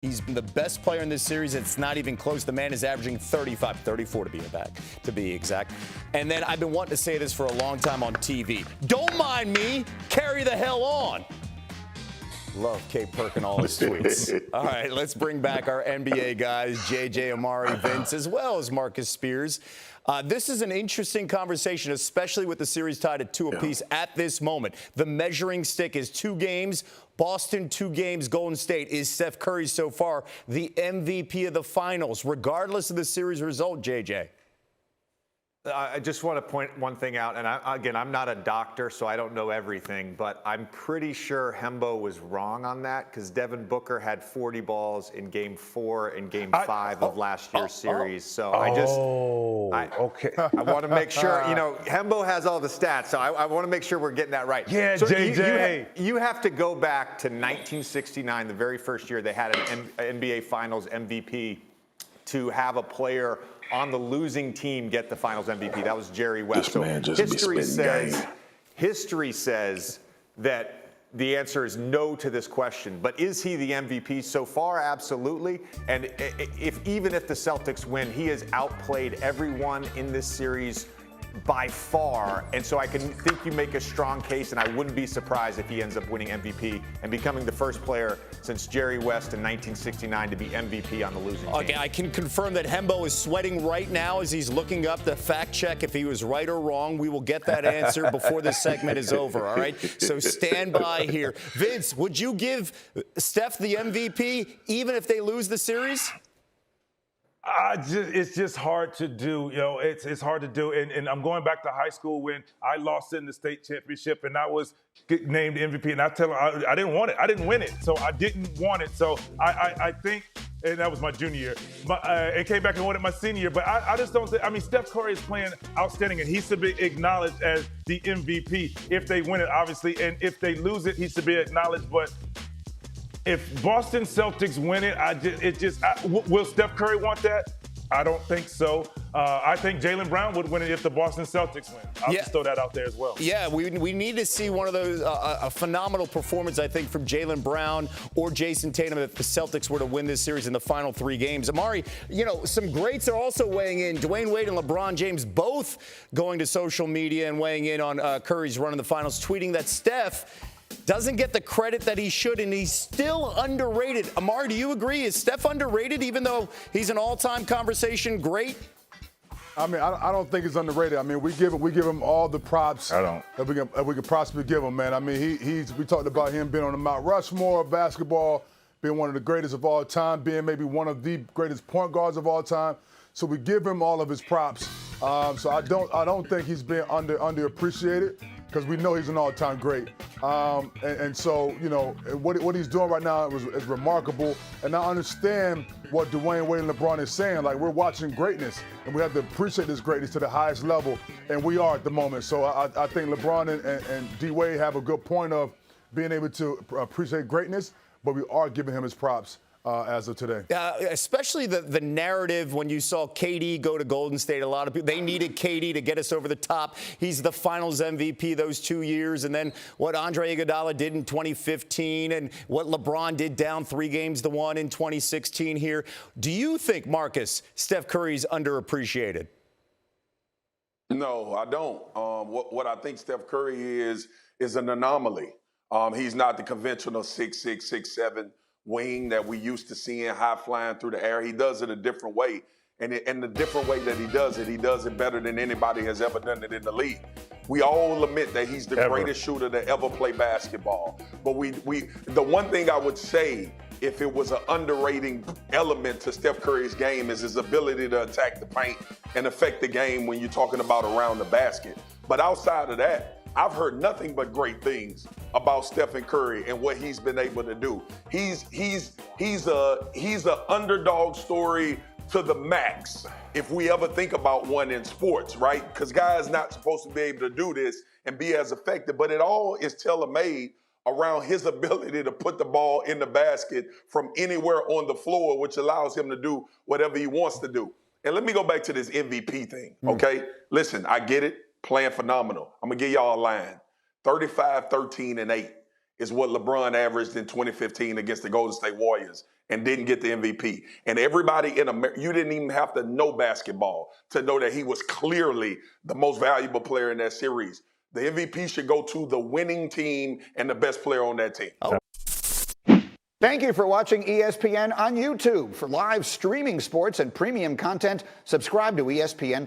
He's been the best player in this series. It's not even close. The man is averaging 35, 34 to be exact. And then I've been wanting to say this for a long time on TV. Don't mind me. Carry the hell on. Love Kate Perk and all his tweets. All right, let's bring back our NBA guys, JJ, Amari, Vince, as well as Marcus Spears. This is an interesting conversation, especially with the series tied at 2 apiece at this moment. The measuring stick is 2 games. Boston, 2 games. Golden State. Is Steph Curry so far the MVP of the finals, regardless of the series result, JJ? I just want to point one thing out, and I'm not a doctor, so I don't know everything, but I'm pretty sure Hembo was wrong on that because Devin Booker had 40 balls in Game 4 and Game 5 of last year's series. So I want to make sure, Hembo has all the stats, so I want to make sure we're getting that right. Yeah, so JJ. You have to go back to 1969, the very first year they had an NBA Finals MVP, to have a player on the losing team get the Finals MVP. That was Jerry West. So history says that the answer is no to this question. But is he the MVP so far? Absolutely. And even if the Celtics win, he has outplayed everyone in this series by far. And so I think you make a strong case, and I wouldn't be surprised if he ends up winning MVP and becoming the first player since Jerry West in 1969 to be MVP on the losing team. Okay, I can confirm that Hembo is sweating right now as he's looking up the fact check if he was right or wrong. We will get that answer before this segment is over, all right? So stand by here. Vince, would you give Steph the MVP even if they lose the series? It's just hard to do. It's hard to do. And I'm going back to high school when I lost in the state championship and I was named MVP. And I tell him I didn't want it. I didn't win it. So I didn't want it. So I think, and that was my junior year. And came back and won it my senior year. But I just don't think, Steph Curry is playing outstanding and he should be acknowledged as the MVP if they win it, obviously. And if they lose it, he should be acknowledged. But if Boston Celtics win it, will Steph Curry want that? I don't think so. I think Jaylen Brown would win it if the Boston Celtics win. I'll just throw that out there as well. Yeah, we need to see one of those, a phenomenal performance, I think, from Jaylen Brown or Jason Tatum if the Celtics were to win this series in the final 3 games. Amari, some greats are also weighing in. Dwayne Wade and LeBron James both going to social media and weighing in on Curry's run in the finals, tweeting that Steph doesn't get the credit that he should, and he's still underrated. Amar, do you agree? Is Steph underrated, even though he's an all-time conversation great? I don't think he's underrated. We give him all the props that we could possibly give him, man. We talked about him being on the Mount Rushmore of basketball, being one of the greatest of all time, being maybe one of the greatest point guards of all time. So we give him all of his props. So I don't think he's being underappreciated, because we know he's an all-time great. And so, what he's doing right now is remarkable. And I understand what Dwayne Wade and LeBron is saying. Like, we're watching greatness, and we have to appreciate this greatness to the highest level, and we are at the moment. So I think LeBron and D-Wade have a good point of being able to appreciate greatness, but we are giving him his props as of today. Especially the narrative when you saw KD go to Golden State. A lot of people, they needed KD to get us over the top. He's the finals MVP those 2 years. And then what Andre Iguodala did in 2015 and what LeBron did down 3 games to 1 in 2016 here. Do you think, Marcus, Steph Curry's underappreciated? No, I don't. What I think Steph Curry is an anomaly. He's not the conventional 6'6", 6'7", wing that we used to seeing high flying through the air. He does it a different way. And the different way that he does it better than anybody has ever done it in the league. We all admit that he's the greatest shooter to ever play basketball. But the one thing I would say, if it was an underrating element to Steph Curry's game, is his ability to attack the paint and affect the game when you're talking about around the basket. But outside of that, I've heard nothing but great things about Stephen Curry and what he's been able to do. He's a underdog story to the max, if we ever think about one in sports, right? Because guys not supposed to be able to do this and be as effective, but it all is tailor-made around his ability to put the ball in the basket from anywhere on the floor, which allows him to do whatever he wants to do. And let me go back to this MVP thing, okay? Listen, I get it. Playing phenomenal. I'm going to give y'all a line. 35, 13, and 8 is what LeBron averaged in 2015 against the Golden State Warriors and didn't get the MVP. And everybody in America, you didn't even have to know basketball to know that he was clearly the most valuable player in that series. The MVP should go to the winning team and the best player on that team. Thank you for watching ESPN on YouTube. For live streaming sports and premium content, subscribe to ESPN+.